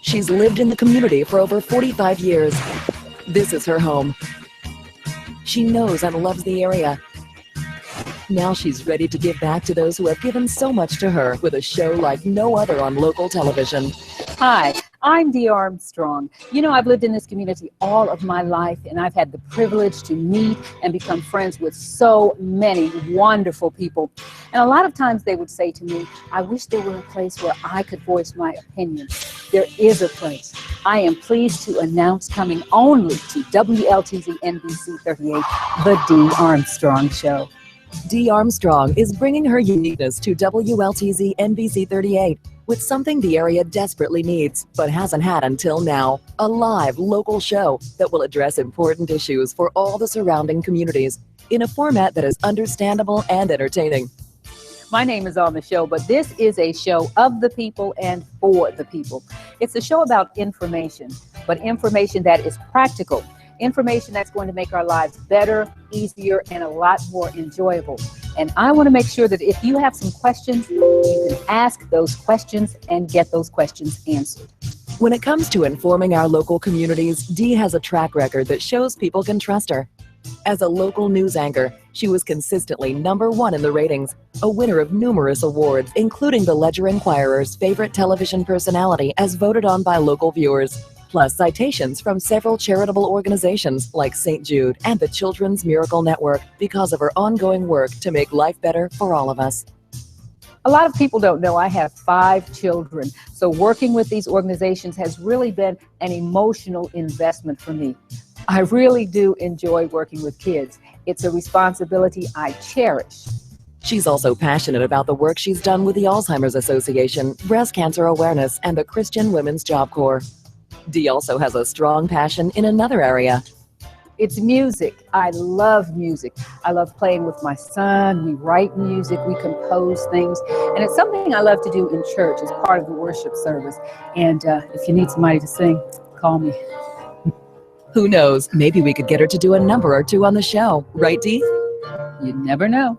She's lived in the community for over 45 years. This is her home. She knows and loves the area. Now she's ready to give back to those who have given so much to her with a show like no other on local television. Hi, I'm Dee Armstrong. You know, I've lived in this community all of my life, and I've had the privilege to meet and become friends with so many wonderful people. And a lot of times they would say to me, I wish there were a place where I could voice my opinion. There is a place. I am pleased to announce, coming only to WLTZ NBC 38, The Dee Armstrong Show. Dee Armstrong is bringing her uniqueness to WLTZ NBC 38 with something the area desperately needs, but hasn't had until now: a live local show that will address important issues for all the surrounding communities in a format that is understandable and entertaining. My name is on the show, but this is a show of the people and for the people. It's a show about information, but information that is practical. Information that's going to make our lives better, easier, and a lot more enjoyable. And I want to make sure that if you have some questions, you can ask those questions and get those questions answered. When it comes to informing our local communities, Dee has a track record that shows people can trust her. As a local news anchor, she was consistently #1 in the ratings, a winner of numerous awards, including the Ledger-Enquirer's favorite television personality as voted on by local viewers, plus citations from several charitable organizations like St. Jude and the Children's Miracle Network because of her ongoing work to make life better for all of us. A lot of people don't know I have 5 children, so working with these organizations has really been an emotional investment for me. I really do enjoy working with kids. It's a responsibility I cherish. She's also passionate about the work she's done with the Alzheimer's Association, breast cancer awareness, and the Christian Women's Job Corps. Dee also has a strong passion in another area. It's music. I love music. I love playing with my son. We write music, we compose things, and it's something I love to do in church as part of the worship service. And if you need somebody to sing, call me. Who knows, maybe we could get her to do a number or two on the show, right, Dee? You never know.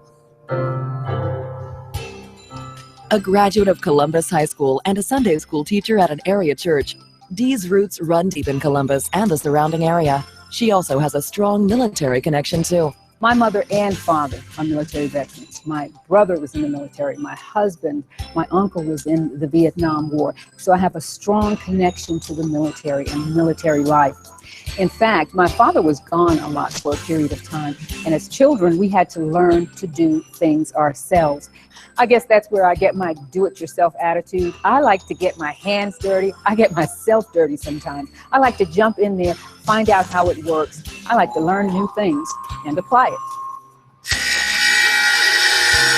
A graduate of Columbus High School and a Sunday school teacher at an area church, Dee's roots run deep in Columbus and the surrounding area. She also has a strong military connection, too. My mother and father are military veterans. My brother was in the military. My husband, my uncle was in the Vietnam War. So I have a strong connection to the military and military life. In fact, my father was gone a lot for a period of time. And as children, we had to learn to do things ourselves. I guess that's where I get my do-it-yourself attitude. I like to get my hands dirty. I get myself dirty sometimes. I like to jump in there, find out how it works. I like to learn new things and apply it.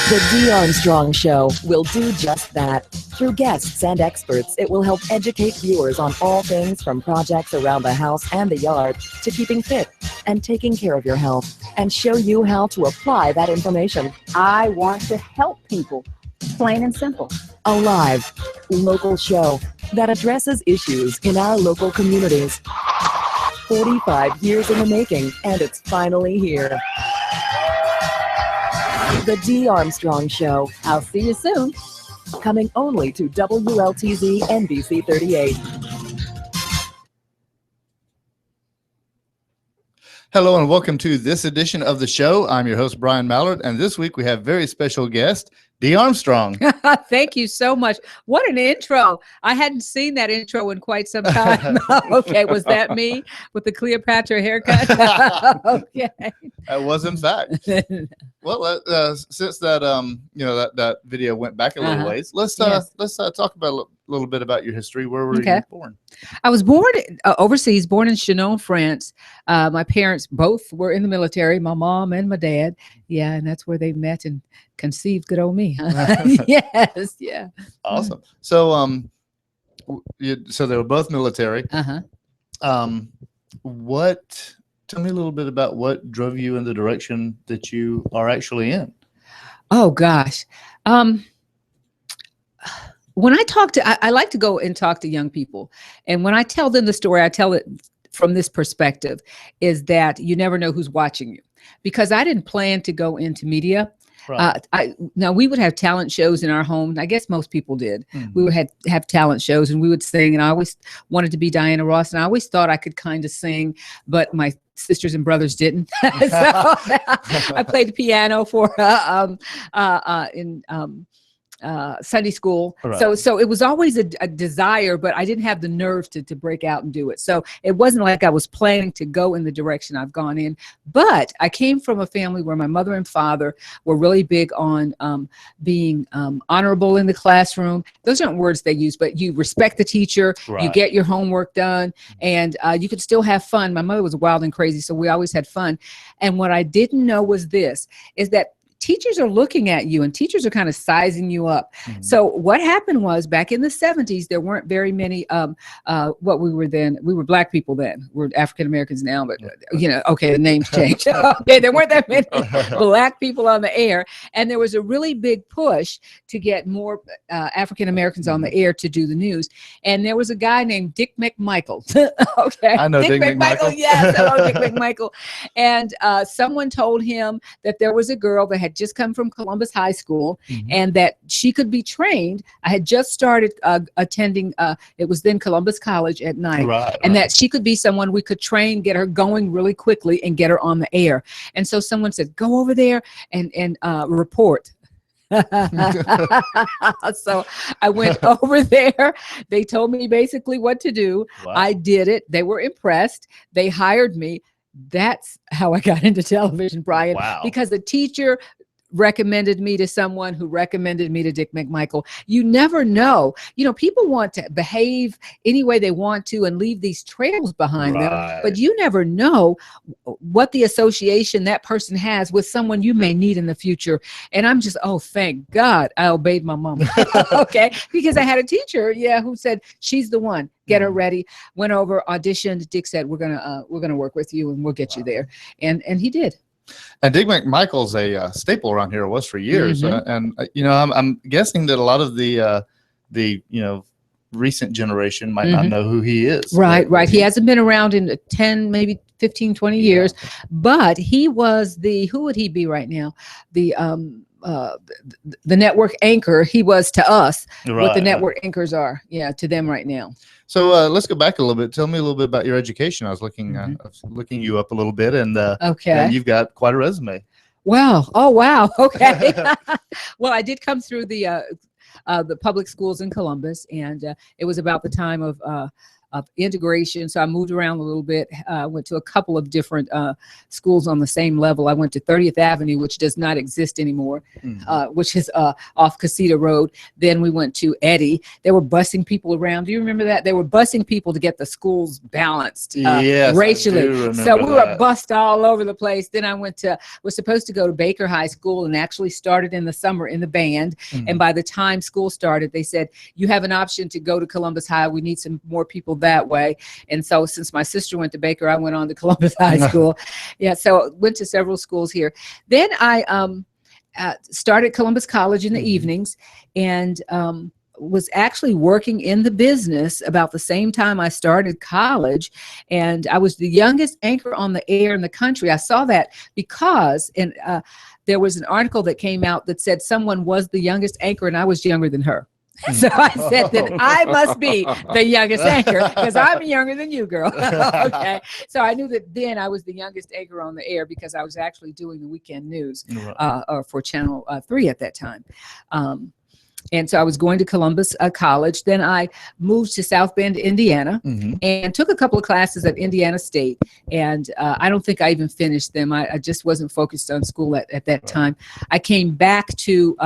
The Dee Armstrong Show will do just that. Through guests and experts, it will help educate viewers on all things from projects around the house and the yard to keeping fit and taking care of your health, and show you how to apply that information. I want to help people, plain and simple. A live, local show that addresses issues in our local communities. 45 years in the making, and it's finally here. The Dee Armstrong Show. I'll see you soon. Coming only to WLTZ NBC 38. Hello and welcome to this edition of the show. I'm your host, Brian Mallard, and this week we have very special guest, Dee Armstrong. Thank you so much. What an intro. I hadn't seen that intro in quite some time. Okay, was that me with the Cleopatra haircut? Okay. That was in fact. Well, since that that video went back a little ways, let's talk about a little bit about your history. Where were you born? I was born overseas, born in Chinon, France. My parents both were in the military, my mom and my dad. Yeah, and that's where they met and conceived good old me. Yes, yeah. Awesome. So so they were both military. Tell me a little bit about what drove you in the direction that you are actually in. Oh gosh. When I talk to, I like to go and talk to young people. And when I tell them the story, I tell it from this perspective, is that you never know who's watching you. Because I didn't plan to go into media. Right. Now we would have talent shows in our home. I guess most people did. We would have talent shows and we would sing. And I always wanted to be Diana Ross. And I always thought I could kind of sing, but my sisters and brothers didn't. So I played the piano for Sunday school. Right. So it was always a desire, but I didn't have the nerve to break out and do it. So it wasn't like I was planning to go in the direction I've gone in. But I came from a family where my mother and father were really big on being honorable in the classroom. Those aren't words they use, but you respect the teacher, you get your homework done, and you could still have fun. My mother was wild and crazy, so we always had fun. And what I didn't know was this, is that teachers are looking at you and teachers are kind of sizing you up. So what happened was back in the 70s, there weren't very many, what we were then, we were black people then. We're African Americans now, but okay, the names changed. Okay, there weren't that many black people on the air. And there was a really big push to get more African Americans on the air to do the news. And there was a guy named Dick McMichael. Okay. I know Dick McMichael. Yes, I know Dick McMichael. And someone told him that there was a girl that had just come from Columbus High School and that she could be trained. I had just started attending, it was then Columbus College at night, and that she could be someone we could train, get her going really quickly and get her on the air. And so someone said, go over there and report. So I went over there. They told me basically what to do. I did it. They were impressed. They hired me. That's how I got into television, Brian, because a teacher recommended me to someone who recommended me to Dick McMichael. You never know. People want to behave any way they want to and leave these trails behind them, but you never know what the association that person has with someone you may need in the future. And I'm just, oh, thank God I obeyed my mom. Okay. Because I had a teacher, who said, she's the one. Get her ready. Went over, auditioned. Dick said, we're gonna work with you and we'll get you there. And he did. And Dick McMichael's a staple around here. It was for years. I'm guessing that a lot of the recent generation might not know who he is. Right. He hasn't been around in 10, maybe 15, 20 years, but he was who would he be right now? The network anchor. He was to us what the network anchors are, to them right now. So let's go back a little bit. Tell me a little bit about your education. I was looking you up a little bit, and and you've got quite a resume. Wow. Oh, wow. Okay. Well, I did come through the public schools in Columbus, and it was about the time of integration. So I moved around a little bit. Went to a couple of different schools on the same level. I went to 30th Avenue, which does not exist anymore, which is off Casita Road. Then we went to Eddy. They were busing people around. Do you remember that? They were busing people to get the schools balanced racially. So we were bussed all over the place. Then I was supposed to go to Baker High School and actually started in the summer in the band. And by the time school started, they said, you have an option to go to Columbus High. We need some more people that way. And so since my sister went to Baker, I went on to Columbus High School. So went to several schools here. Then I started Columbus College in the evenings, and was actually working in the business about the same time I started college. And I was the youngest anchor on the air in the country. I saw that because there was an article that came out that said someone was the youngest anchor and I was younger than her. So I said that I must be the youngest anchor because I'm younger than you, girl. Okay. So I knew that then I was the youngest anchor on the air because I was actually doing the weekend news for Channel 3 at that time. And so I was going to Columbus College. Then I moved to South Bend, Indiana, and took a couple of classes at Indiana State. And I don't think I even finished them. I just wasn't focused on school at that time. I came back to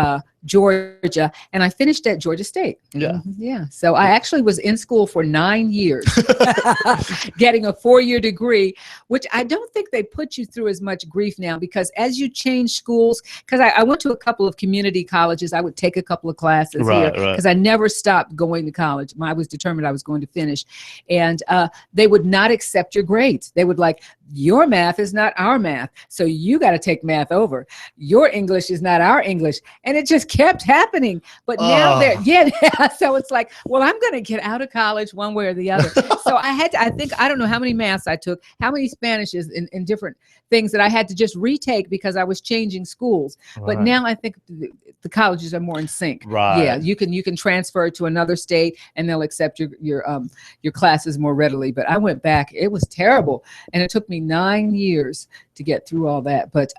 Georgia, and I finished at Georgia State. Yeah. So I actually was in school for 9 years, getting a 4-year degree, which I don't think they put you through as much grief now, because as you change schools, because I went to a couple of community colleges, I would take a couple of classes here because I never stopped going to college. I was determined I was going to finish, and they would not accept your grades. They would like, your math is not our math, so you got to take math over. Your English is not our English, and it just kept happening. But now so it's like, well, I'm going to get out of college one way or the other. So I don't know how many maths I took, how many Spanishes in different things that I had to just retake because I was changing schools. But now I think the colleges are more in sync. Yeah, you can transfer to another state and they'll accept your classes more readily. But I went back. It was terrible, and it took me 9 years to get through all that. But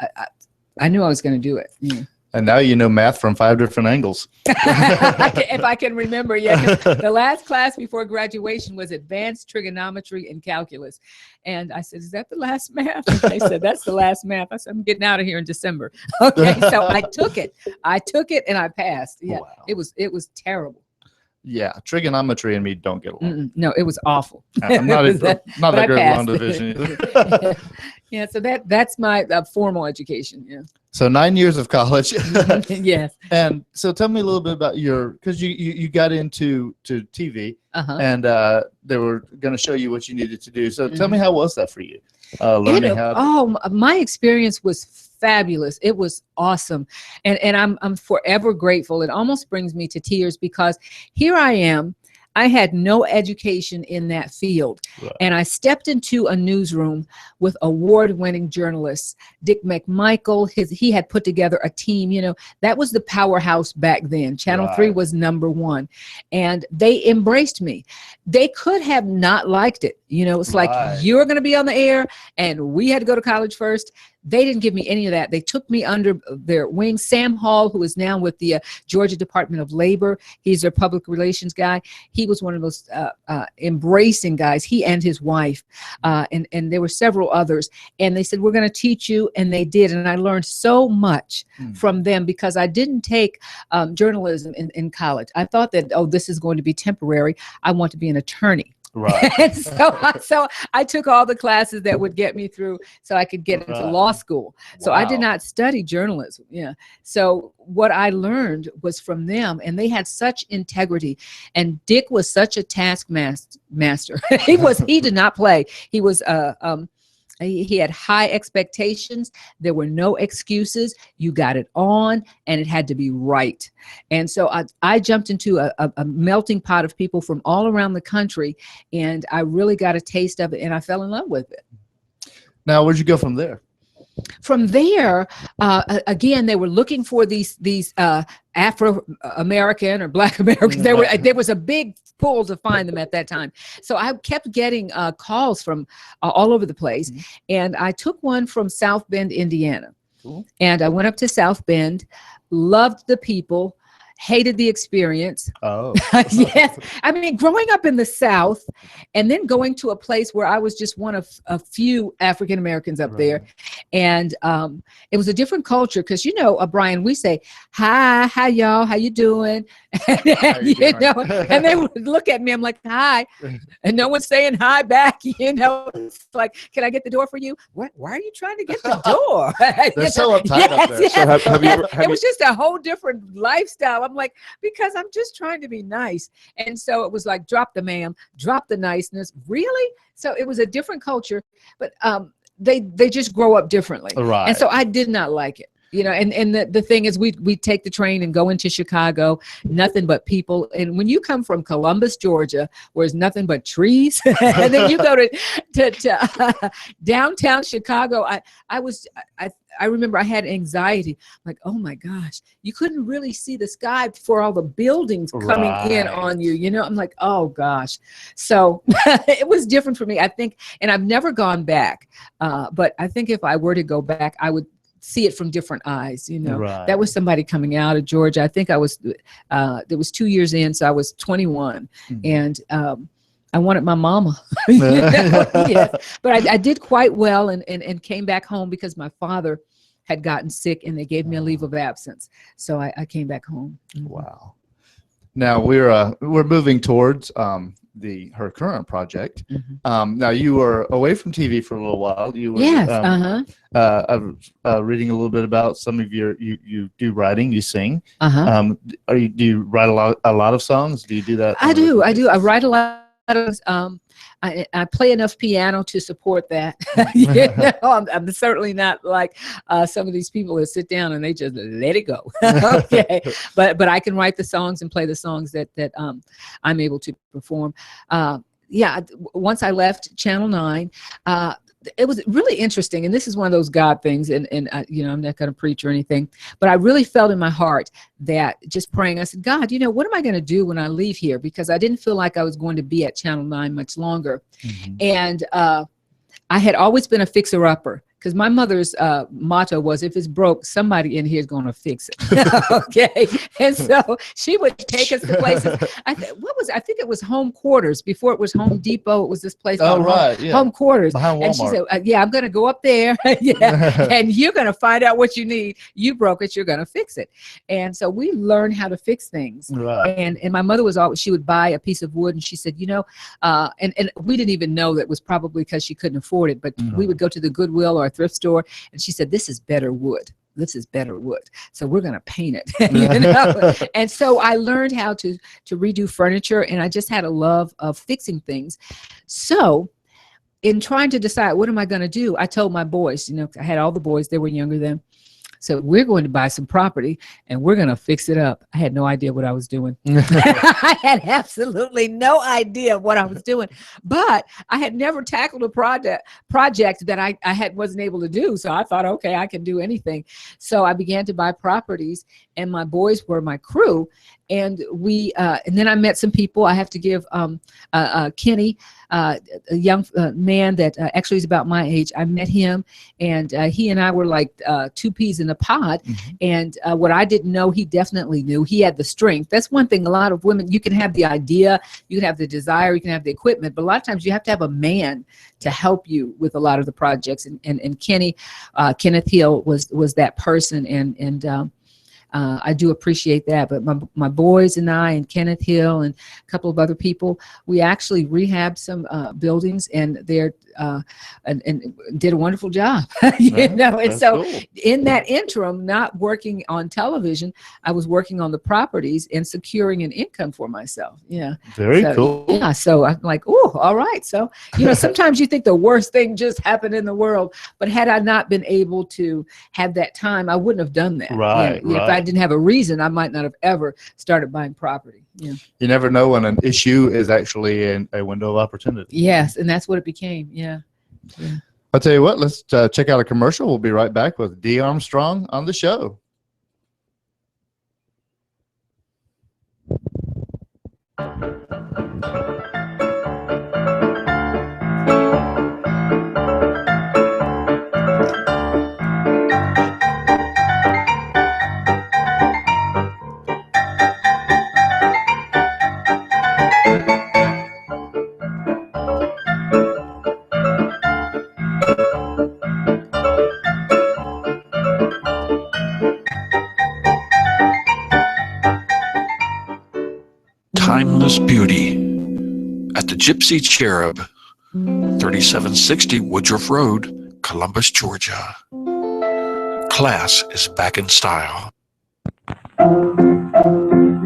I knew I was going to do it. Yeah. And now you know math from 5 different angles. If I can remember, yeah. The last class before graduation was advanced trigonometry and calculus. And I said, is that the last math? And they said, that's the last math. I said, I'm getting out of here in December. Okay, so I took it and I passed. Yeah, wow. It was terrible. Yeah, trigonometry and me don't get along. No, it was awful. I'm not a good long division either. Yeah, so that's my formal education. Yeah. So 9 years of college. Yes. And so tell me a little bit about because you got into TV and they were going to show you what you needed to do. So tell me, how was that for you? Learning my experience was fabulous. It was awesome. And I'm forever grateful. It almost brings me to tears because here I am. I had no education in that field. And I stepped into a newsroom with award-winning journalists. Dick McMichael, he had put together a team, that was the powerhouse back then. Channel 3 was #1. And they embraced me. They could have not liked it. It's like, you're going to be on the air, and we had to go to college first. They didn't give me any of that. They took me under their wing. Sam Hall, who is now with the Georgia Department of Labor, he's their public relations guy. He was one of those embracing guys, he and his wife. And there were several others. And they said, we're going to teach you. And they did. And I learned so much from them because I didn't take journalism in college. I thought that, this is going to be temporary. I want to be an attorney. And so I took all the classes that would get me through so I could get into law school. So I did not study journalism. Yeah. So what I learned was from them, and they had such integrity. And Dick was such a taskmaster. He did not play. He was he had high expectations. There were no excuses. You got it on, and it had to be right. And so I jumped into a melting pot of people from all around the country, and I really got a taste of it, and I fell in love with it. Now, where'd you go from there? From there, again, they were looking for these Afro-American or Black Americans. There was a big pull to find them at that time. So I kept getting calls from all over the place. And I took one from South Bend, Indiana. Cool. And I went up to South Bend, loved the people, hated the experience. Oh. Yes. I mean, growing up in the South and then going to a place where I was just one of a few African Americans up there. And it was a different culture because, Brian, we say, hi y'all, how you doing? And they would look at me, I'm like, hi. And no one's saying hi back, It's like, can I get the door for you? What? Why are you trying to get the door? They're so uptight up there. Yes. So it was just a whole different lifestyle. I'm like, because I'm just trying to be nice. And so it was like, drop the ma'am, drop the niceness. Really? So it was a different culture, but they just grow up differently. And so I did not like it. You know, and the thing is, we take the train and go into Chicago, nothing but people. And when you come from Columbus, Georgia, where it's nothing but trees, and then you go to downtown Chicago, I remember I had anxiety, like, oh my gosh, you couldn't really see the sky for all the buildings coming in on you. You know, I'm like, oh gosh. So it was different for me, I think, and I've never gone back. But I think if I were to go back, I would see it from different eyes. You know, that was somebody coming out of Georgia. I think I was, there was 2 years in, so I was 21, and I wanted my mama. You know? Yeah. But I did quite well, and came back home because my father had gotten sick, and they gave me a leave of absence. So I came back home. Wow. Now we're moving towards her current project. Now you were away from TV for a little while. You were reading a little bit about some of you do writing, you sing. Do you write a lot of songs? Do you do that? I do. I write a lot of I play enough piano to support that. You know, I'm certainly not like some of these people that sit down and they just let it go. Okay, but I can write the songs and play the songs that I'm able to perform. Yeah, once I left Channel 9, it was really interesting, and this is one of those God things, and you know, I'm not going to preach or anything, but I really felt in my heart that just praying, I said, God, you know, what am I going to do when I leave here? Because I didn't feel like I was going to be at Channel 9 much longer. And I had always been a fixer-upper, because my mother's motto was, if it's broke, somebody in here is going to fix it. Okay. And so she would take us to places. I think it was Home Quarters. Before it was Home Depot, it was this place called Home Quarters. Behind Walmart. And she said, yeah, I'm going to go up there. Yeah. And you're going to find out what you need. You broke it. You're going to fix it. And so we learned how to fix things. And my mother was always, she would buy a piece of wood, and she said, you know, and we didn't even know that it was probably because she couldn't afford it, but we would go to the Goodwill or a thrift store, and she said, this is better wood. This is better wood. So we're going to paint it. You know? And so I learned how to redo furniture, and I just had a love of fixing things. So in trying to decide, what am I going to do? I told my boys, you know, I had all the boys, they were younger then. So we're going to buy some property, and we're going to fix it up. I had no idea what I was doing. I had absolutely no idea what I was doing, but I had never tackled a project that I wasn't able to do. So I thought, okay, I can do anything. So I began to buy properties, and my boys were my crew. And and then I met some people. I have to give Kenny, a young man that actually is about my age. I met him, and he and I were like two peas in a pod. And what I didn't know, he definitely knew. He had the strength. That's one thing. A lot of women, you can have the idea, you can have the desire, you can have the equipment, but a lot of times you have to have a man to help you with a lot of the projects. And Kenny, Kenneth Hill was that person, and I do appreciate that. But my boys and I and Kenneth Hill and a couple of other people, we actually rehabbed some buildings, and they're and did a wonderful job. You know, and so cool. In that interim, not working on television, I was working on the properties and securing an income for myself. Yeah. Very cool. Yeah. So I'm like, oh, all right. So, you know, sometimes you think the worst thing just happened in the world, but had I not been able to have that time, I wouldn't have done that. Right. You know, if I didn't have a reason, I might not have ever started buying property. Yeah. You never know when an issue is actually a window of opportunity. Yes. And that's what it became. Yeah. I'll tell you what, let's check out a commercial. We'll be right back with Dee Armstrong on the show. Timeless beauty at the Gypsy Cherub, 3760 Woodruff Road, Columbus, Georgia. Class is back in style.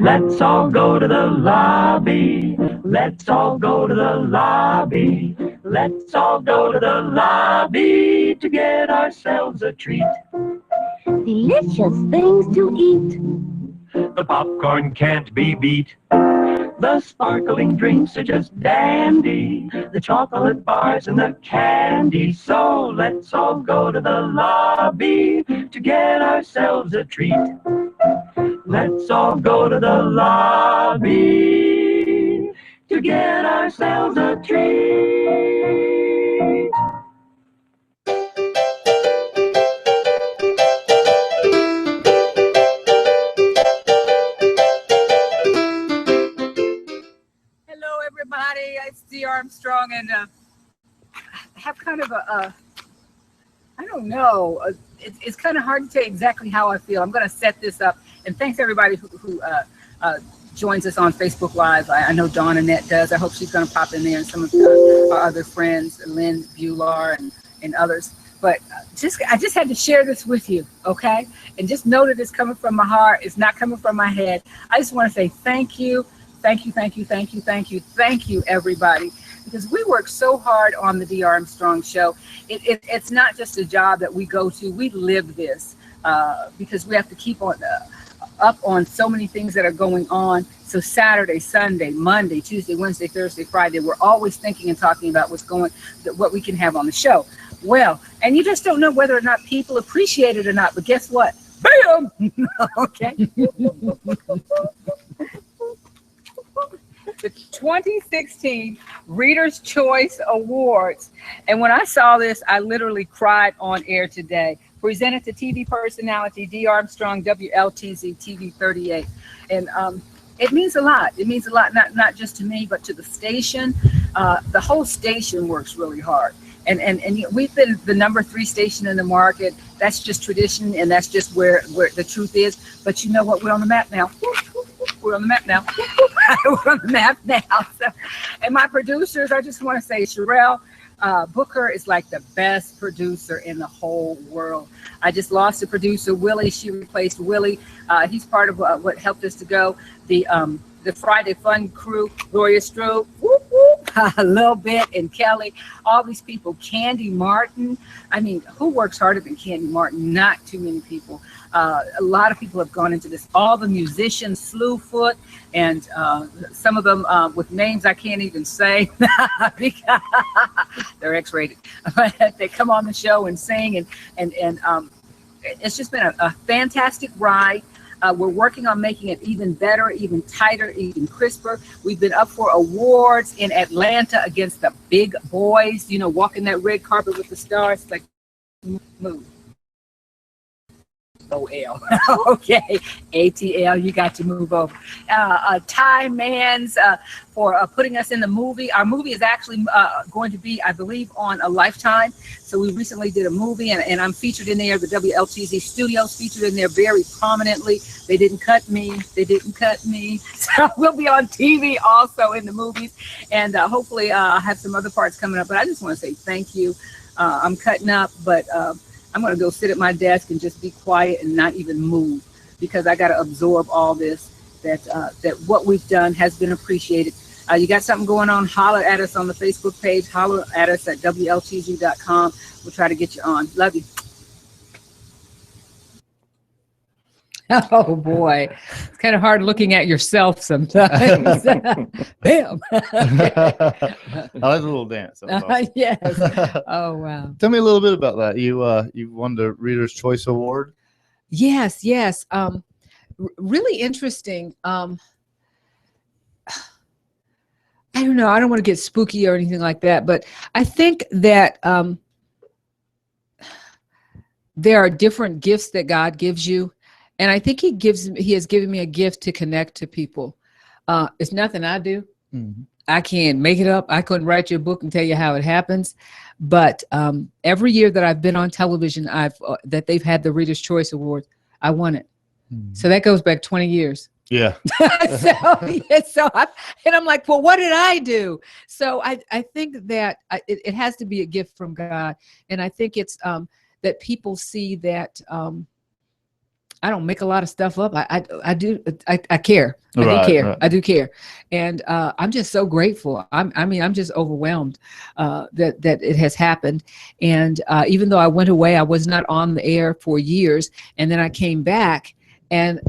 Let's all go to the lobby. Let's all go to the lobby. Let's all go to the lobby to get ourselves a treat. delicious things to eat. The popcorn can't be beat. The sparkling drinks are just dandy. The chocolate bars and the candy. So let's all go to the lobby to get ourselves a treat. Let's all go to the lobby to get ourselves a treat. Hello, everybody. It's Show-Dee Armstrong, and I have kind of I don't know. It's kind of hard to tell exactly how I feel. I'm going to set this up, and thanks everybody who joins us on Facebook Live. I know Dawn Annette does. I hope she's going to pop in there, and some of our other friends, Lynn Bular and others. But I just had to share this with you, okay? And just know that it's coming from my heart. It's not coming from my head. I just want to say thank you. Thank you, thank you, thank you, thank you, thank you, everybody. Because we work so hard on the Show-Dee Armstrong Show. It's not just a job that we go to. We live this because we have to keep on up on so many things that are going on. So Saturday, Sunday, Monday, Tuesday, Wednesday, Thursday, Friday, we're always thinking and talking about what we can have on the show. Well, and you just don't know whether or not people appreciate it or not. But guess what? Bam! Okay. The 2016 Reader's Choice Awards. And when I saw this, I literally cried on air today. Presented to TV personality Dee Armstrong, WLTZ TV 38. And it means a lot. It means a lot, not just to me, but to the station. The whole station works really hard. And we've been the #3 station in the market. That's just tradition, and that's just where the truth is. But you know what? We're on the map now. We're on the map now. We're on the map now. So, and my producers, I just want to say, Sherelle Booker is like the best producer in the whole world. I just lost a producer, Willie. She replaced Willie. He's part of what helped us to go. The Friday Fun crew, Gloria Stroop, whoop, whoop, a little bit, and Kelly, all these people, Candy Martin. I mean, who works harder than Candy Martin? Not too many people. A lot of people have gone into this. All the musicians, Slewfoot, and some of them with names I can't even say because they're X-rated. They come on the show and sing, and it's just been a fantastic ride. We're working on making it even better, even tighter, even crisper. We've been up for awards in Atlanta against the big boys, you know, walking that red carpet with the stars. Like, move. OL. Okay, ATL, you got to move over. Ty Mans for putting us in the movie. Our movie is actually going to be, I believe, on a Lifetime. So we recently did a movie, and I'm featured in there. The WLTZ studios featured in there very prominently. They didn't cut me. They didn't cut me. So we'll be on TV also in the movies, and hopefully I'll have some other parts coming up. But I just want to say thank you. I'm cutting up, but I'm going to go sit at my desk and just be quiet and not even move because I got to absorb all this, that what we've done has been appreciated. You got something going on, holler at us on the Facebook page. Holler at us at WLTZ.com. We'll try to get you on. Love you. Oh, boy. It's kind of hard looking at yourself sometimes. Bam. I like the little dance. Awesome. Yes. Oh, wow. Tell me a little bit about that. You won the Reader's Choice Award. Yes. Really interesting. I don't know. I don't want to get spooky or anything like that, but I think that there are different gifts that God gives you. And I think he has given me a gift to connect to people. It's nothing I do. Mm-hmm. I can't make it up. I couldn't write you a book and tell you how it happens. But every year that I've been on television, that they've had the Reader's Choice Award, I won it. Mm-hmm. So that goes back 20 years. Yeah. I'm like, well, what did I do? So I think that it has to be a gift from God. And I think it's that people see that I don't make a lot of stuff up. I care. I do care. And I'm just so grateful. I'm just overwhelmed that it has happened. And even though I went away, I was not on the air for years. And then I came back. And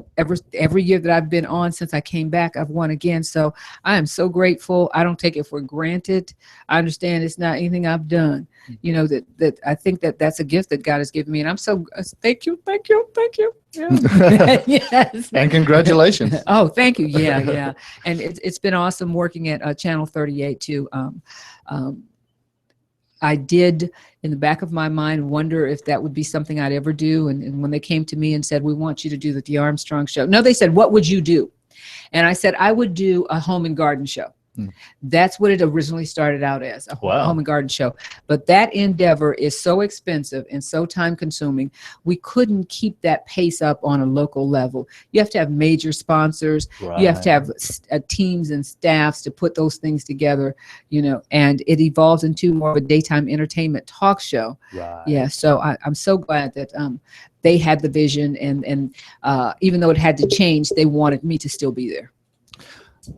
every year that I've been on since I came back, I've won again. So I am so grateful. I don't take it for granted. I understand it's not anything I've done. That I think that's a gift that God has given me. And I'm so thank you. Yeah. Yes. And congratulations. Oh, thank you. Yeah. And it's been awesome working at Channel 38 too. I did, in the back of my mind, wonder if that would be something I'd ever do. And when they came to me and said, we want you to do the Dee Armstrong show. No, they said, what would you do? And I said, I would do a home and garden show. That's what it originally started out as, a home and garden show. But that endeavor is so expensive and so time consuming. We couldn't keep that pace up on a local level. You have to have major sponsors. Right. You have to have teams and staffs to put those things together, and it evolves into more of a daytime entertainment talk show. Right. Yeah. So I'm so glad that they had the vision, and even though it had to change, they wanted me to still be there.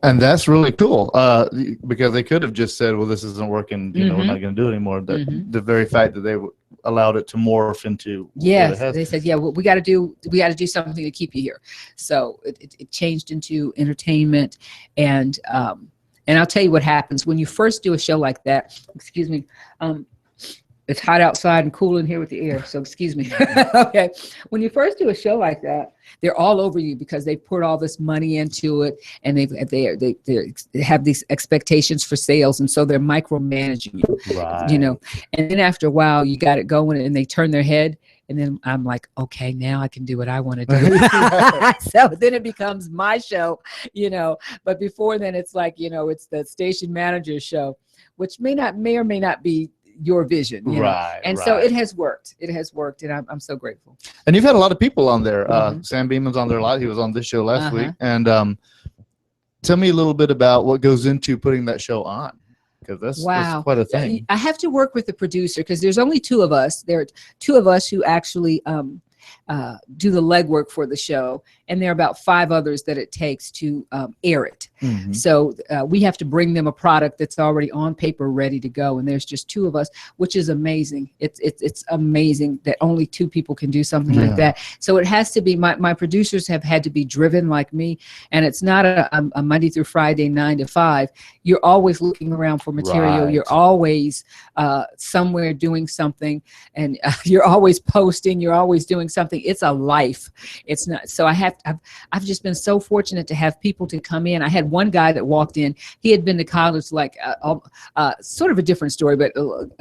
And that's really cool, because they could have just said, well, this isn't working, we're not going to do it anymore. The very fact that they allowed it to morph into. Yes, they said, yeah, well, we got to do something to keep you here. So it changed into entertainment. And I'll tell you what happens when you first do a show like that. Excuse me. It's hot outside and cool in here with the air, so excuse me. Okay. When you first do a show like that, they're all over you because they poured all this money into it, and they have these expectations for sales, and so they're micromanaging you. Right. And then after a while, you got it going, and they turn their head, and then I'm like, okay, now I can do what I want to do. So then it becomes my show, But before then, it's like, it's the station manager's show, which may or may not be your vision, right? And so it has worked, and I'm so grateful. And you've had a lot of people on there. Sam Beeman's on there a lot. He was on this show last week. And tell me a little bit about what goes into putting that show on, because that's quite a thing. I have to work with the producer because there's only two of us. There are two of us who actually do the legwork for the show, and there are about 5 others that it takes to air it. So we have to bring them a product that's already on paper, ready to go, and there's just 2 of us, which is amazing. It's amazing that only 2 people can do something like that. So it has to be, my producers have had to be driven like me, and it's not a Monday through Friday 9 to 5. You're always looking around for material. Right. You're always somewhere doing something, and you're always posting. You're always doing something. It's a life. It's not. So I've just been so fortunate to have people to come in. I had one guy that walked in. He had been to college, like sort of a different story, but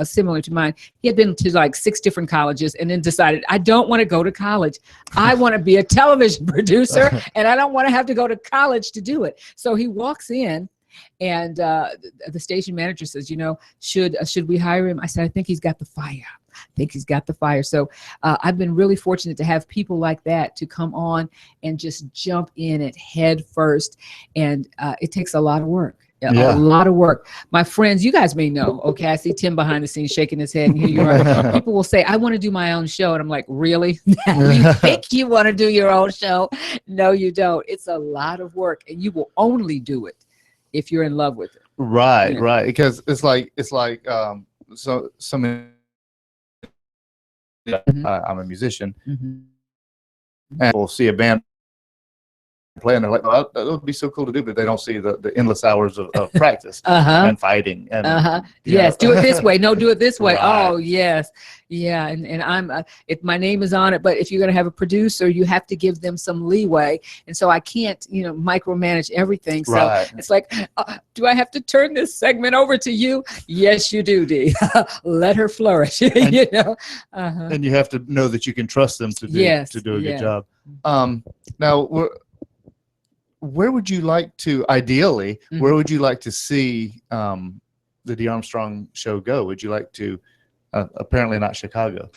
similar to mine. He had been to like 6 different colleges, and then decided, I don't want to go to college. I want to be a television producer, and I don't want to have to go to college to do it. So he walks in, and the station manager says, should we hire him? I said, I think he's got the fire. So I've been really fortunate to have people like that to come on and just jump in it head first. And it takes a lot of work. A lot of work. My friends, you guys may know, okay, I see Tim behind the scenes shaking his head, and here you are. People will say, I want to do my own show. And I'm like, really? You think you want to do your own show? No, you don't. It's a lot of work, and you will only do it if you're in love with it. Right, right. Because it's like so many. I'm a musician, and we'll see a band play, and they're like, "Oh, that would be so cool to do," but they don't see the endless hours of practice and fighting. And yes, do it this way. No, do it this way. Right. Oh, yes, yeah. And I'm if my name is on it, but if you're going to have a producer, you have to give them some leeway, and so I can't, micromanage everything. So it's like, do I have to turn this segment over to you? Yes, you do, Dee. Let her flourish. And, and you have to know that you can trust them to do a good job. Now where would you like to, ideally, where would you like to see the Dee Armstrong show go? Would you like to apparently not Chicago.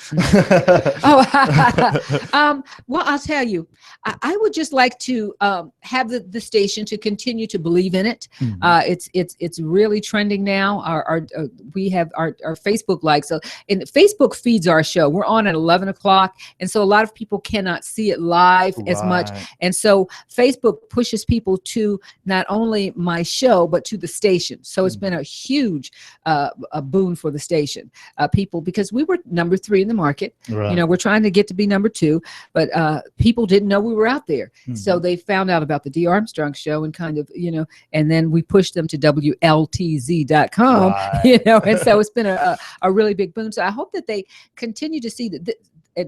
Well, I'll tell you, I would just like to have the station to continue to believe in it. It's really trending now. We have our Facebook likes. So, and Facebook feeds our show. We're on at 11 o'clock, and so a lot of people cannot see it live as much. And so Facebook pushes people to not only my show but to the station. So it's been a huge a boon for the station. People, because we were number 3 in the market. Right. You know, we're trying to get to be number 2, but people didn't know we were out there. So they found out about the Dee Armstrong show and kind of, you know, and then we pushed them to WLTZ.com, you know, and so it's been a really big boom. So I hope that they continue to see that,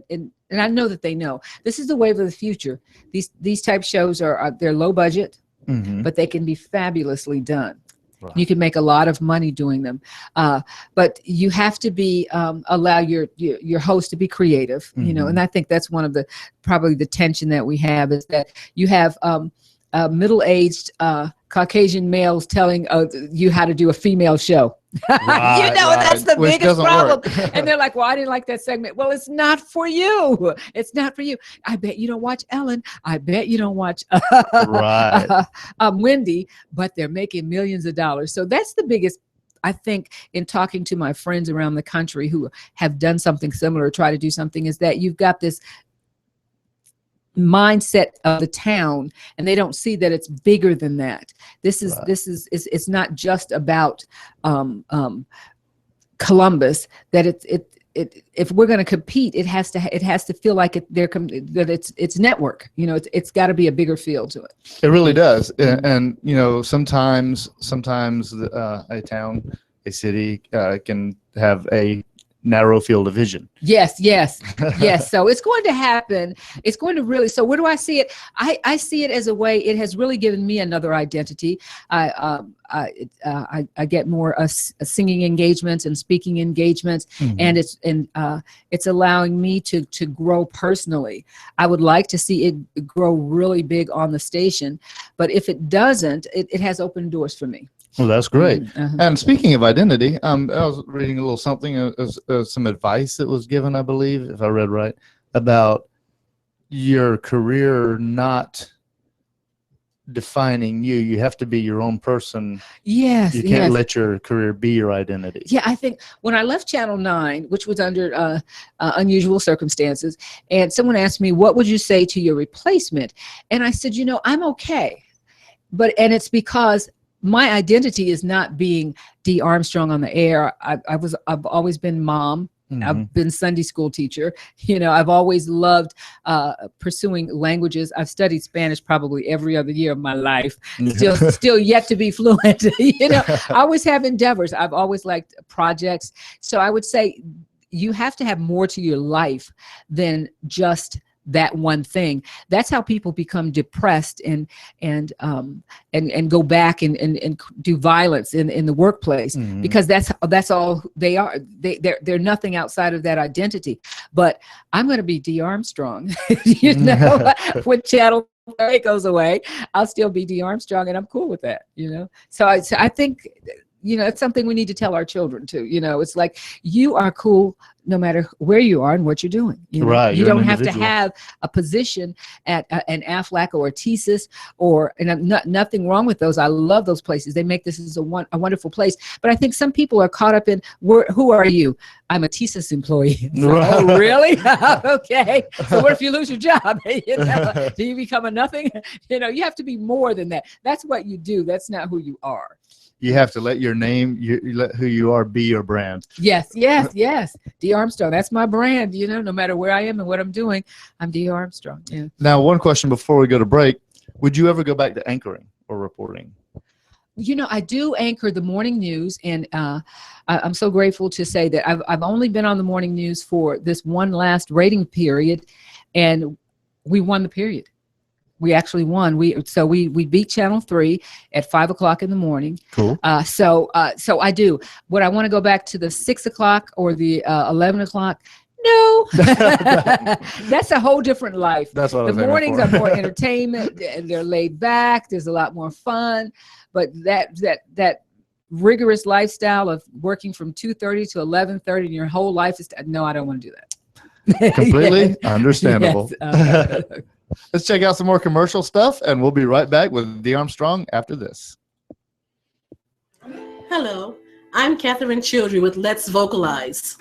and I know that they know this is the wave of the future. These type shows they're low budget, but they can be fabulously done. Right. You can make a lot of money doing them, but you have to be allow your host to be creative, you know. And I think that's one of probably the tension that we have, is that you have middle-aged Caucasian males telling you how to do a female show. Right, you know, that's the which biggest problem. work. And they're like, well, I didn't like that segment. Well, it's not for you. It's not for you. I bet you don't watch Ellen. I bet you don't watch Wendy, but they're making millions of dollars. So that's the biggest, I think, in talking to my friends around the country who have done something similar, try to do something, is that you've got this mindset of the town, and they don't see that it's bigger than that. This is it's not just about Columbus. That if we're going to compete, it has to feel like that it's network. You know, it's got to be a bigger feel to it. It really does. And you know, sometimes a town, a city can have a narrow field of vision. Yes. So it's going to happen. It's going to really. So where do I see it? I see it as a way. It has really given me another identity. I get more singing engagements and speaking engagements, and it's allowing me to grow personally. I would like to see it grow really big on the station, but if it doesn't, it has opened doors for me. Well, that's great. And speaking of identity, I was reading a little something, some advice that was given, I believe, if I read right, about your career not defining you. You have to be your own person. Yes. You can't let your career be your identity. Yeah, I think when I left Channel 9, which was under unusual circumstances, and someone asked me, what would you say to your replacement? And I said, you know, I'm okay. And it's because my identity is not being Dee Armstrong on the air. I've always been mom. I've been Sunday school teacher. You know, I've always loved pursuing languages. I've studied Spanish probably every other year of my life. Still yet to be fluent. You know, I always have endeavors. I've always liked projects. So I would say you have to have more to your life than just that one thing. That's how people become depressed and go back and do violence in the workplace, because that's all they are. They're nothing outside of that identity. But I'm going to be Dee Armstrong. You know, when Channel 8 goes away, I'll still be Dee Armstrong, and I'm cool with that. You know, so I think, you know, it's something we need to tell our children too. You know, it's like, you are cool no matter where you are and what you're doing. You know? Right. You don't have to have a position at an Aflac or a TSIS and nothing wrong with those. I love those places. They make this as a wonderful place. But I think some people are caught up in, who are you? I'm a TSIS employee. So, oh, really? Okay. So what if you lose your job? You know, do you become a nothing? You know, you have to be more than that. That's what you do. That's not who you are. You have to let your name, you let who you are be your brand. Yes. Dee Armstrong, that's my brand. You know, no matter where I am and what I'm doing, I'm Dee Armstrong. Yeah. Now, one question before we go to break: would you ever go back to anchoring or reporting? You know, I do anchor the morning news, and I'm so grateful to say that I've only been on the morning news for this one last rating period, and we won the period. We actually won. We beat Channel 3 at 5 o'clock in the morning. Cool. So I do. Would I want to go back to the 6 o'clock or the 11 o'clock? No. That's a whole different life. That's what I was the mornings for. are more entertainment, and they're laid back. There's a lot more fun. But that rigorous lifestyle of working from 2:30 to 11:30 and your whole life is, no, I don't want to do that. Completely understandable. Yes. Let's check out some more commercial stuff, and we'll be right back with Dee Armstrong after this. Hello, I'm Catherine Childry with Let's Vocalize.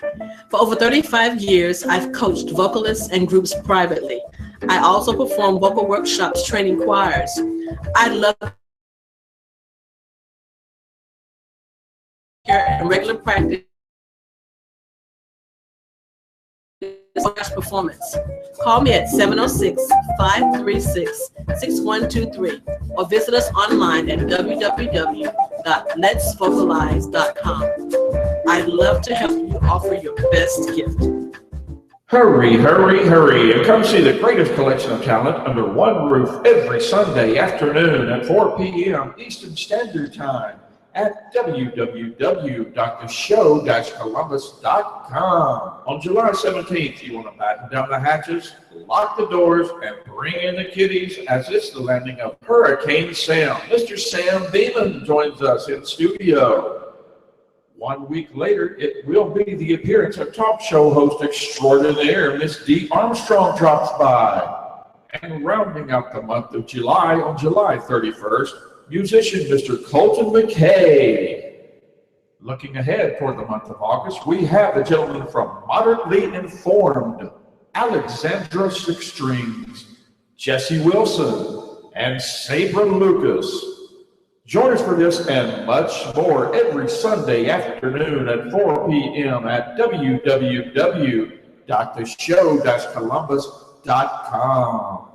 For over 35 years, I've coached vocalists and groups privately. I also perform vocal workshops training choirs. I'd love and regular practice performance. Call me at 706-536-6123 or visit us online at www.letsvocalize.com. I'd love to help you offer your best gift. Hurry, hurry, hurry, and come see the greatest collection of talent under one roof every Sunday afternoon at 4 p.m. Eastern Standard Time at www.show-columbus.com. On July 17th, you want to batten down the hatches, lock the doors, and bring in the kiddies as it's the landing of Hurricane Sam. Mr. Sam Beeman joins us in studio. 1 week later, it will be the appearance of talk show host extraordinaire Miss Dee Armstrong drops by. And rounding out the month of July, on July 31st, musician Mr. Colton McKay. Looking ahead toward the month of August, we have the gentleman from Moderately Informed, Alexandra Six Strings, Jesse Wilson, and Sabra Lucas. Join us for this and much more every Sunday afternoon at 4 p.m. at www.theshow-columbus.com.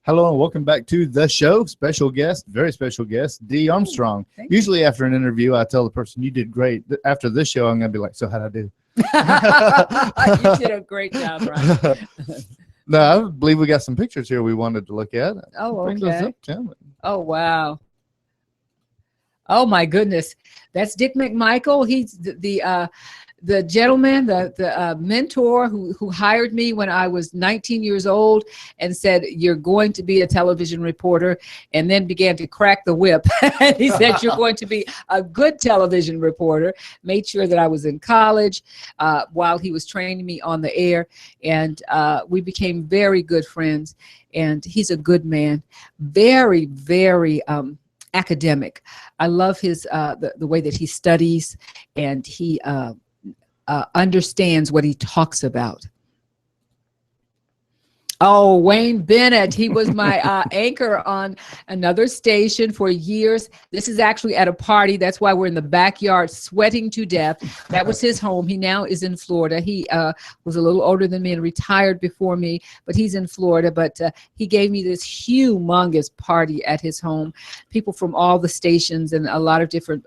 Hello and welcome back to the show. Special guest, very special guest, Dee Armstrong. Usually after an interview, I tell the person, you did great. After this show, I'm going to be like, so how'd I do? You did a great job, Ron. No, I believe we got some pictures here we wanted to look at. Oh, Bring those okay. up, Oh, wow. Oh, my goodness. That's Dick McMichael. He's the gentleman, the mentor who hired me when I was 19 years old and said, you're going to be a television reporter, and then began to crack the whip. And he said, you're going to be a good television reporter. Made sure that I was in college while he was training me on the air. And we became very good friends. And he's a good man. Very, very academic. I love his the way that he studies, and he understands what he talks about. Oh, Wayne Bennett. He was my anchor on another station for years. This is actually at a party. That's why we're in the backyard sweating to death. That was his home. He now is in Florida. He was a little older than me and retired before me, but he's in Florida. But he gave me this humongous party at his home. People from all the stations and a lot of different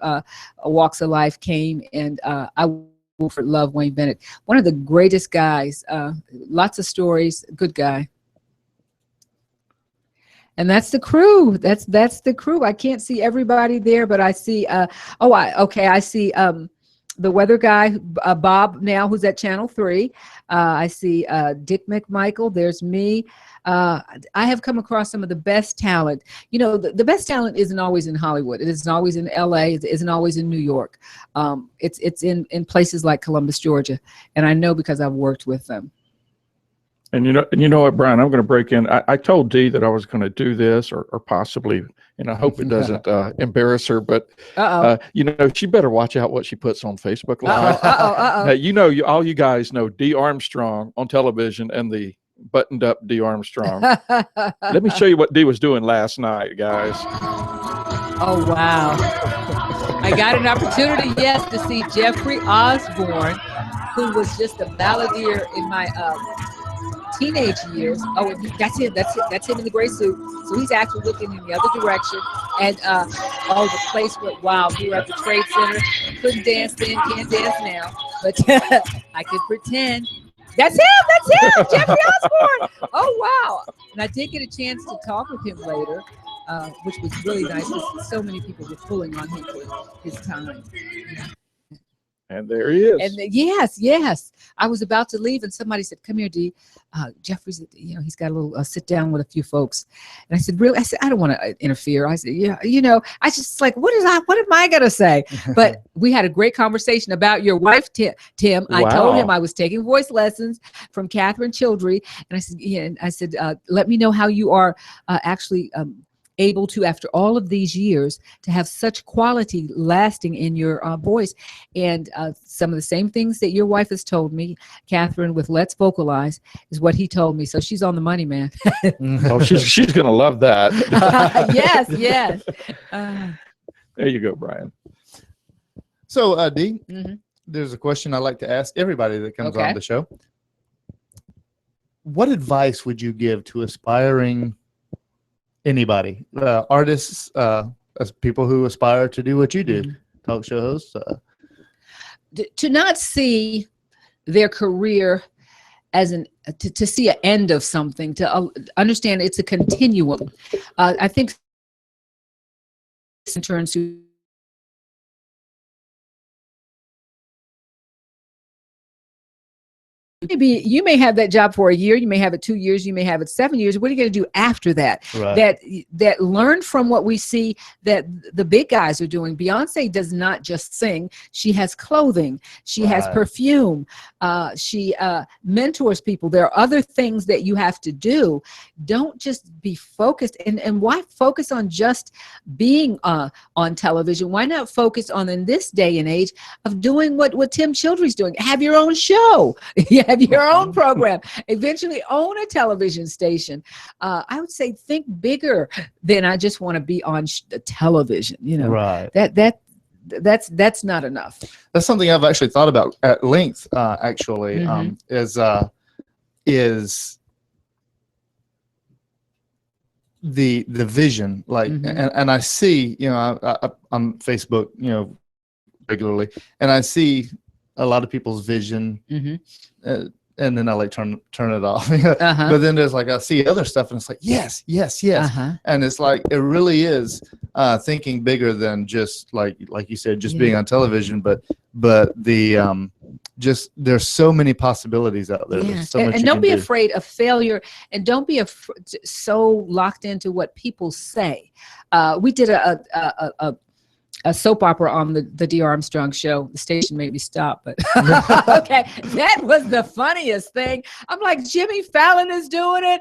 walks of life came, and I love Wayne Bennett. One of the greatest guys. Lots of stories. Good guy. And that's the crew. That's the crew. I can't see everybody there, but I see. I see the weather guy, Bob, now, who's at Channel 3. I see Dick McMichael. There's me. I have come across some of the best talent. You know, the best talent isn't always in Hollywood. It isn't always in LA. It isn't always in New York. It's in places like Columbus, Georgia. And I know because I've worked with them. And you know what, Brian, I'm going to break in. I told Dee that I was going to do this or possibly, and I hope it doesn't embarrass her, but she better watch out what she puts on Facebook Live. You know, all you guys know Dee Armstrong on television and the buttoned up Dee Armstrong. Let me show you what Dee was doing last night, guys. Oh, wow. I got an opportunity, yes, to see Jeffrey Osborne, who was just a balladeer in my teenage years. Oh, that's him in the gray suit. So he's actually looking in the other direction. And the place went wild. We were at the Trade Center. Couldn't dance then, can't dance now. But I could pretend. That's him, Jeffrey Osborne. Oh, wow. And I did get a chance to talk with him later. which was really nice because so many people were pulling on him for his time. And there he is. And yes. I was about to leave, and somebody said, "Come here, Dee. Jeffrey's, he's got a little sit down with a few folks." And I said, "Really?" I said, "I don't want to interfere." I said, "Yeah, I just like, what am I gonna say?" But we had a great conversation about your wife, Tim. Wow. I told him I was taking voice lessons from Catherine Childry, and I said, "Let me know how you are actually." Able to, after all of these years, to have such quality lasting in your voice. And some of the same things that your wife has told me, Catherine, with Let's Vocalize, is what he told me. So she's on the money, man. Oh, she's going to love that. Yes. There you go, Brian. So, Dee, there's a question I like to ask everybody that comes on the show. What advice would you give to aspiring anybody, artists, as people who aspire to do what you do, talk show hosts? To not see their career as to see an end of something, to understand it's a continuum. I think interns who maybe you may have that job for a year, you may have it 2 years, you may have it 7 years. What are you going to do after that? Right. That learn from what we see that the big guys are doing. Beyonce does not just sing; she has clothing, she has perfume, she mentors people. There are other things that you have to do. Don't just be focused. And why focus on just being on television? Why not focus on, in this day and age, of doing what Tim Childry's doing? Have your own show. Have your own program, eventually own a television station. I would say think bigger than I just want to be on the television. Right. That's not enough. That's something I've actually thought about at length. Is the vision, like, and I see, I'm on Facebook, regularly, and I see a lot of people's vision, and then I like turn it off. But then there's like, I see other stuff, and it's like, yes. And it's like, it really is thinking bigger than just like you said, just being on television, but the just there's so many possibilities out there. There's so much and don't be afraid of failure, and don't be so locked into what people say. We did a soap opera on the Dee Armstrong show. The station made me stop, but okay, that was the funniest thing. I'm like, Jimmy Fallon is doing it,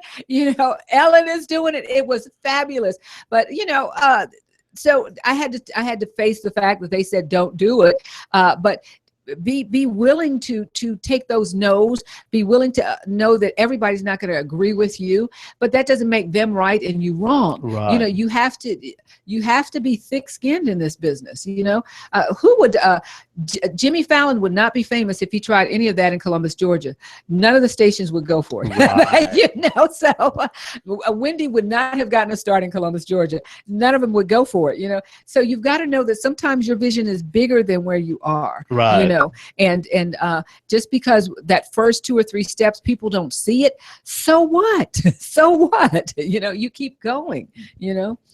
Ellen is doing it. It was fabulous, but so I had to face the fact that they said don't do it, but be willing to take those no's, be willing to know that everybody's not going to agree with you, but that doesn't make them right and you wrong. Right. You have to be thick-skinned in this business. Who would Jimmy Fallon would not be famous if he tried any of that in Columbus, Georgia. None of the stations would go for it. Right. So Wendy would not have gotten a start in Columbus, Georgia. None of them would go for it. So you've got to know that sometimes your vision is bigger than where you are. Right. And just because that first 2 or 3 steps people don't see it, so what? So what? You keep going.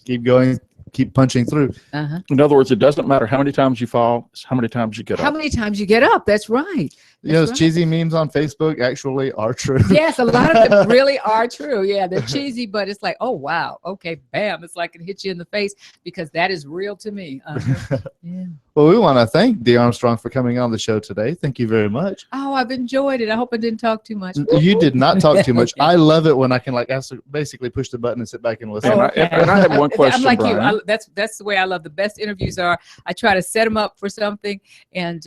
Keep going. Keep punching through. In other words, it doesn't matter how many times you fall, it's how many times you get up. How many times you get up? That's right. Those cheesy memes on Facebook actually are true. Yes, a lot of them really are true. Yeah, they're cheesy, but it's like, oh, wow. Okay, bam. It's like it hit you in the face because that is real to me. Yeah. Well, we want to thank Dee Armstrong for coming on the show today. Thank you very much. Oh, I've enjoyed it. I hope I didn't talk too much. You did not talk too much. I love it when I can basically push the button and sit back and listen. And I have one question, I'm like Brian. you. That's the way I love the best interviews are. I try to set them up for something, and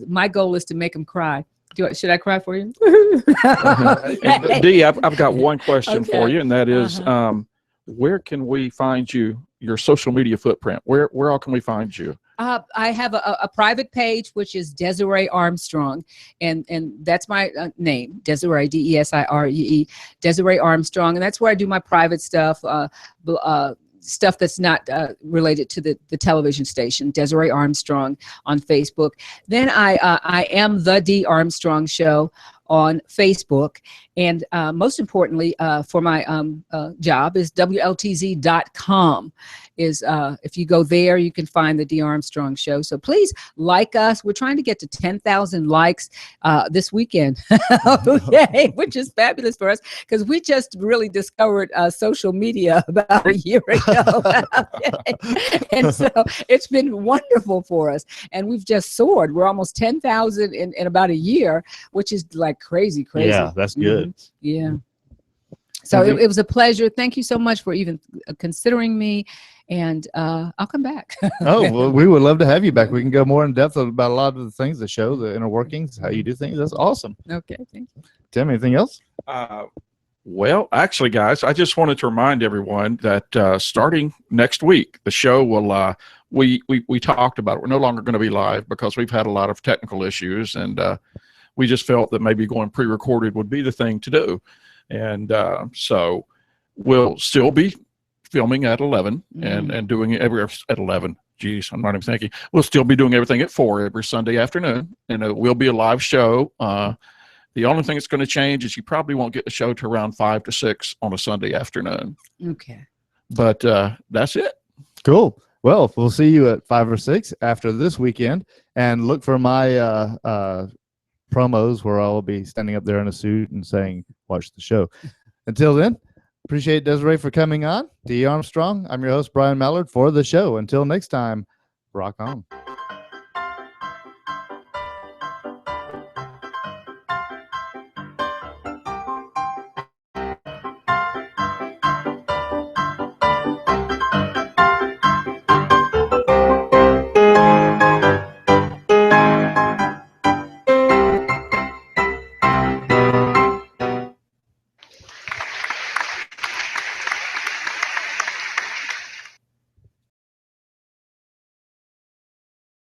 my goal is to make them cry. Should I cry for you? Dee, I've got one question for you, and that is, where can we find you, your social media footprint? Where all can we find you? I have a private page, which is Desiree Armstrong, and that's my name, Desiree, Desiree, Desiree Armstrong, and that's where I do my private stuff, stuff that's not related to the television station, Desiree Armstrong on Facebook. Then I am the Dee Armstrong Show on Facebook. And most importantly, for my job is WLTZ.com. If you go there, you can find the Dee Armstrong Show. So please like us. We're trying to get to 10,000 likes this weekend, okay, which is fabulous for us because we just really discovered social media about a year ago. Okay. And so it's been wonderful for us. And we've just soared. We're almost 10,000 in about a year, which is like crazy. Yeah, that's good. Yeah. So it was a pleasure. Thank you so much for even considering me. And I'll come back. Oh, well, we would love to have you back. We can go more in depth about a lot of the things, the show, the inner workings, how you do things. That's awesome. Okay. Thank you. Tim, anything else? Well, actually, guys, I just wanted to remind everyone that starting next week, the show will, we talked about it. We're no longer going to be live because we've had a lot of technical issues, and we just felt that maybe going pre-recorded would be the thing to do. And so we'll still be filming at 11 and doing it at 11. Geez, I'm not even thinking. We'll still be doing everything at 4 every Sunday afternoon, and it will be a live show. The only thing that's going to change is you probably won't get the show to around 5 to 6 on a Sunday afternoon. Okay. But that's it. Cool. Well, we'll see you at 5 or 6 after this weekend, and look for my promos where I'll be standing up there in a suit and saying, watch the show. Until then, appreciate Desiree for coming on. Dee Armstrong, I'm your host, Brian Mallard, for the show. Until next time, rock on.